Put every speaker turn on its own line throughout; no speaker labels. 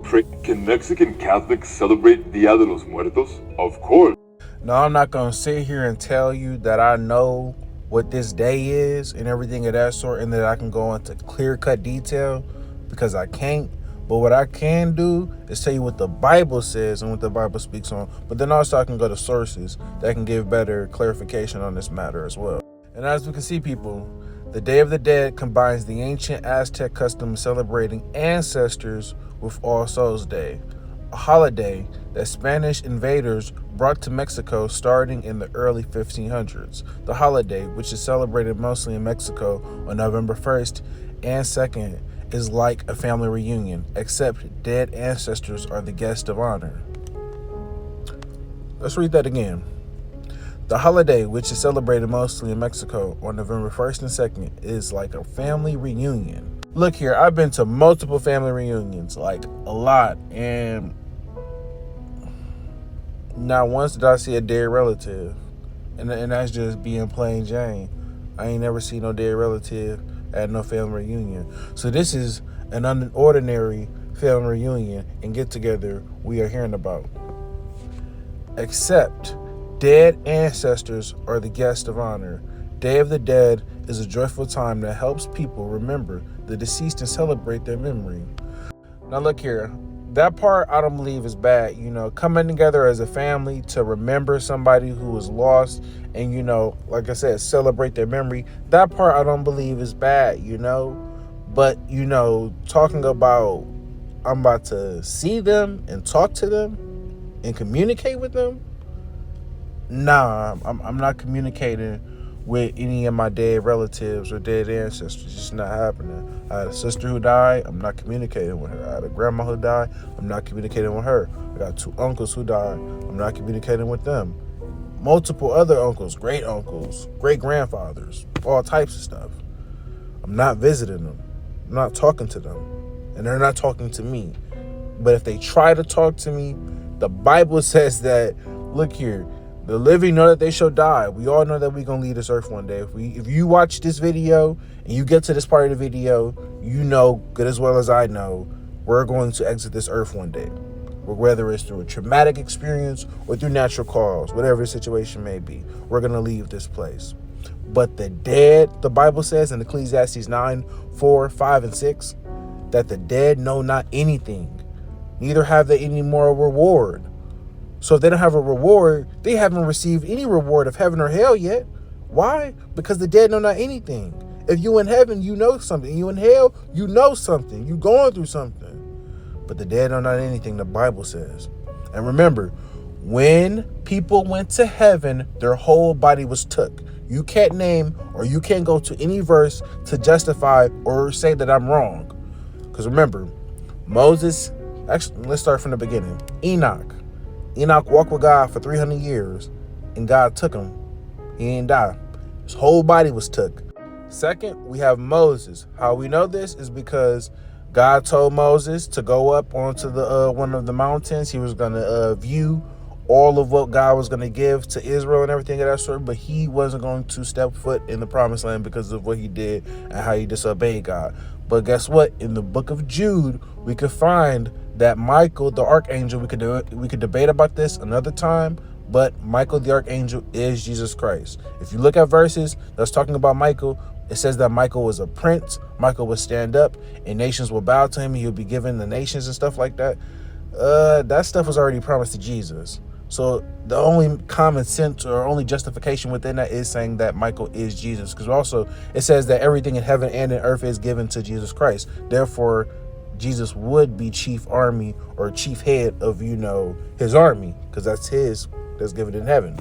Can Mexican Catholics celebrate Dia de los Muertos? Of course.
No, I'm not going to sit here and tell you that I know what this day is and everything of that sort, and that I can go into clear-cut detail, because I can't. But what I can do is tell you what the Bible says and what the Bible speaks on. But then also I can go to sources that can give better clarification on this matter as well. And as we can see, people, the Day of the Dead combines the ancient Aztec custom of celebrating ancestors with All Souls Day, a holiday that Spanish invaders brought to Mexico starting in the early 1500s. The holiday, which is celebrated mostly in Mexico on November 1st and 2nd, is like a family reunion, except dead ancestors are the guest of honor. Let's read that again. The holiday, which is celebrated mostly in Mexico on November 1st and 2nd, is like a family reunion. Look here, I've been to multiple family reunions, like a lot, and not once did I see a dead relative. And that's just being plain Jane. I ain't never seen no dead relative at no family reunion. So this is an unordinary family reunion and get together we are hearing about. Except dead ancestors are the guest of honor. Day of the Dead is a joyful time that helps people remember the deceased and celebrate their memory. Now look here, that part I don't believe is bad. Coming together as a family to remember somebody who was lost and, like I said, celebrate their memory. That part I don't believe is bad, But, talking about I'm about to see them and talk to them and communicate with them. Nah, I'm not communicating with any of my dead relatives or dead ancestors. It's just not happening. I had a sister who died. I'm not communicating with her. I had a grandma who died. I'm not communicating with her. I got 2 uncles who died. I'm not communicating with them. Multiple other uncles, great uncles, great grandfathers, all types of stuff. I'm not visiting them. I'm not talking to them. And they're not talking to me. But if they try to talk to me, the Bible says that, look here, the living know that they shall die. We all know that we're going to leave this earth one day. If you watch this video and you get to this part of the video, you know good as well as I know, we're going to exit this earth one day. Whether it's through a traumatic experience or through natural cause, whatever the situation may be, we're going to leave this place. But the dead, the Bible says in Ecclesiastes 9, 4, 5, and 6, that the dead know not anything, neither have they any more reward. So if they don't have a reward, they haven't received any reward of heaven or hell yet. Why? Because the dead know not anything. If you in heaven, you know something. You in hell, you know something. You going through something. But the dead know not anything, the Bible says. And remember, when people went to heaven, their whole body was took. You can't name or you can't go to any verse to justify or say that I'm wrong. Because remember, Moses, actually, let's start from the beginning. Enoch walked with God for 300 years, and God took him. He didn't die. His whole body was took. Second, we have Moses. How we know this is because God told Moses to go up onto the one of the mountains. He was going to view all of what God was going to give to Israel and everything of that sort, but he wasn't going to step foot in the promised land because of what he did and how he disobeyed God. But guess what? In the book of Jude, we could find that Michael, the archangel, we could debate about this another time, but Michael, the archangel, is Jesus Christ. If you look at verses that's talking about Michael, it says that Michael was a prince. Michael would stand up and nations will bow to him. He'll be given the nations and stuff like that. That stuff was already promised to Jesus. So the only common sense or only justification within that is saying that Michael is Jesus. Because also it says that everything in heaven and in earth is given to Jesus Christ. Therefore, Jesus would be chief army or chief head of, his army. Because that's given in heaven.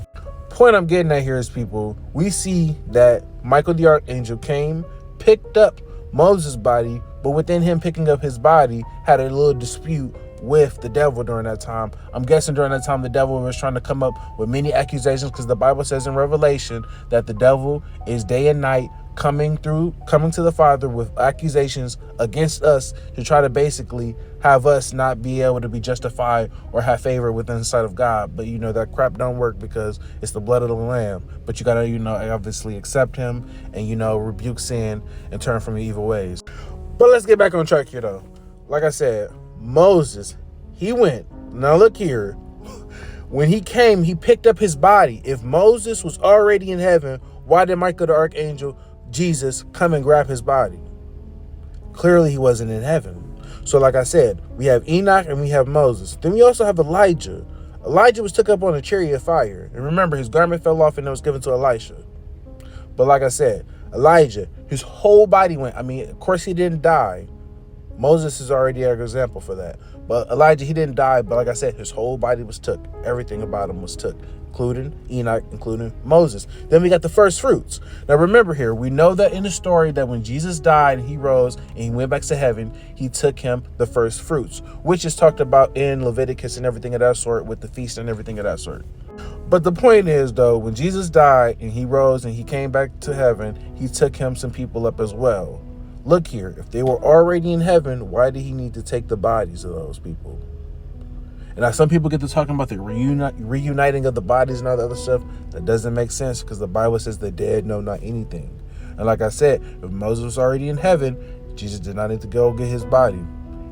Point I'm getting at here is, people, we see that Michael the archangel came, picked up Moses' body, but within him picking up his body had a little dispute with the devil during that time. I'm guessing during that time the devil was trying to come up with many accusations, because the Bible says in Revelation that the devil is day and night coming to the Father with accusations against us to try to basically have us not be able to be justified or have favor within the sight of God. But that crap don't work, because it's the blood of the Lamb. But you gotta obviously accept him and rebuke sin and turn from your evil ways. But let's get back on track here though. Like I said, Moses, he went. Now look here. When he came, he picked up his body. If Moses was already in heaven, why did Michael the archangel, Jesus, come and grab his body? Clearly he wasn't in heaven. So like I said, we have Enoch and we have Moses. Then we also have Elijah. Elijah was took up on a chariot of fire. And remember, his garment fell off and it was given to Elisha. But like I said, Elijah, his whole body went. I mean, of course he didn't die. Moses is already an example for that. But Elijah, he didn't die. But like I said, his whole body was took. Everything about him was took, including Enoch, including Moses. Then we got the first fruits. Now remember here, we know that in the story that when Jesus died and he rose and he went back to heaven, he took him the first fruits, which is talked about in Leviticus and everything of that sort with the feast and everything of that sort. But the point is, though, when Jesus died and he rose and he came back to heaven, he took him some people up as well. Look here, if they were already in heaven, why did he need to take the bodies of those people? And now some people get to talking about the reuniting of the bodies and all the other stuff. That doesn't make sense because the Bible says the dead know not anything. And like I said, if Moses was already in heaven, Jesus did not need to go get his body.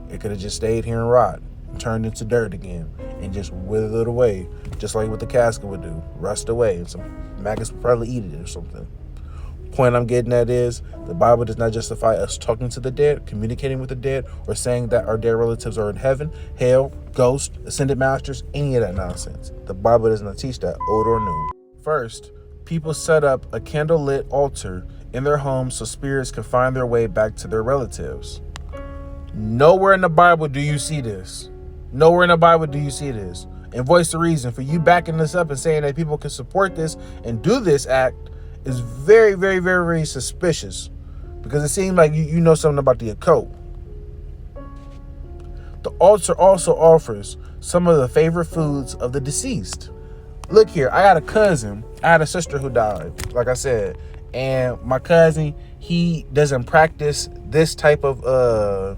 It could have just stayed here and rot, turned into dirt again, and just withered away, just like what the casket would do, rust away, and some maggots would probably eat it or something. Point I'm getting at is the Bible does not justify us talking to the dead, communicating with the dead, or saying that our dead relatives are in heaven, hell, ghosts, ascended masters, any of that nonsense. The Bible does not teach that, old or new. First, people set up a candlelit altar in their homes so spirits can find their way back to their relatives. Nowhere in the Bible do you see this. Nowhere in the Bible do you see this. And voice the reason for you backing this up and saying that people can support this and do this act is very, very, very, very suspicious, because it seems like you know something about the occult. The altar also offers some of the favorite foods of the deceased. Look here, I had a sister who died, like I said, and my cousin, he doesn't practice this type of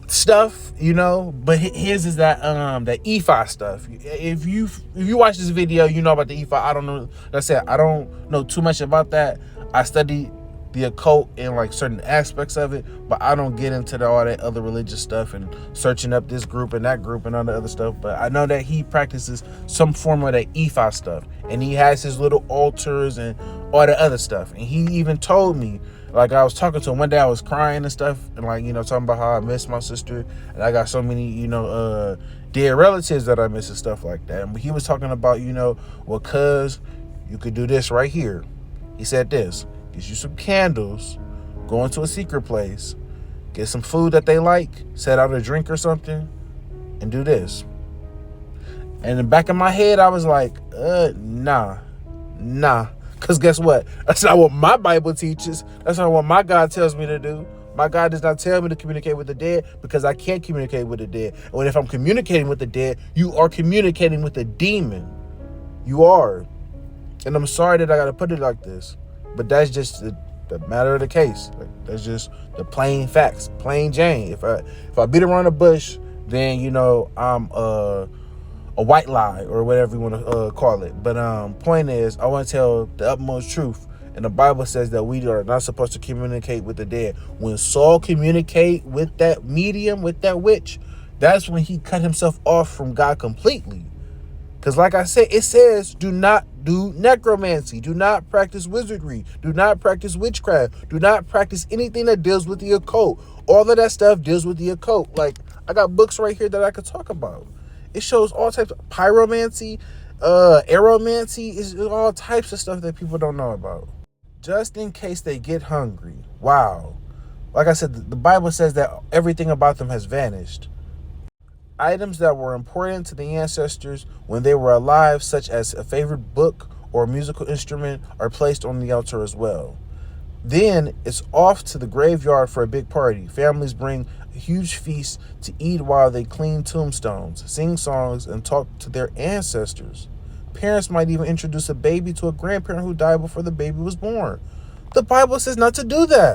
stuff, you know, but his is that Ephi stuff. If you watch this video, you know about the Ephi. I don't know. Like I said, I don't know too much about that. I study the occult and like certain aspects of it, but I don't get into all that other religious stuff and searching up this group and that group and all the other stuff. But I know that he practices some form of that Ephi stuff, and he has his little altars and all the other stuff. And he even told me, like, I was talking to him one day, I was crying and stuff, and like, you know, talking about how I miss my sister, and I got so many, you know, dead relatives that I miss and stuff like that. And he was talking about, you know, well, cuz you could do this right here. He said this: get you some candles, go into a secret place, get some food that they like, set out a drink or something, and do this. And in the back of my head, I was like, nah. Because guess what? That's not what my Bible teaches. That's not what my God tells me to do. My God does not tell me to communicate with the dead, because I can't communicate with the dead. And if I'm communicating with the dead, you are communicating with a demon. You are. And I'm sorry that I got to put it like this, but that's just the matter of the case. Like, that's just the plain facts, plain Jane. If I beat around the bush, then, you know, I'm a white lie or whatever you want to call it. But point is, I want to tell the utmost truth. And the Bible says that we are not supposed to communicate with the dead. When Saul communicated with that medium, with that witch, that's when he cut himself off from God completely. Because like I said, it says do not do necromancy, do not practice wizardry, do not practice witchcraft, do not practice anything that deals with the occult. All of that stuff deals with the occult. Like, I got books right here that I could talk about. It shows all types of pyromancy, aeromancy, is all types of stuff that people don't know about. Just in case they get hungry. Wow. Like I said, the Bible says that everything about them has vanished. Items that were important to the ancestors when they were alive, such as a favorite book or a musical instrument, are placed on the altar as well. Then it's off to the graveyard for a big party. Families bring a huge feast to eat while they clean tombstones, sing songs, and talk to their ancestors. Parents might even introduce a baby to a grandparent who died before the baby was born. The Bible says not to do that.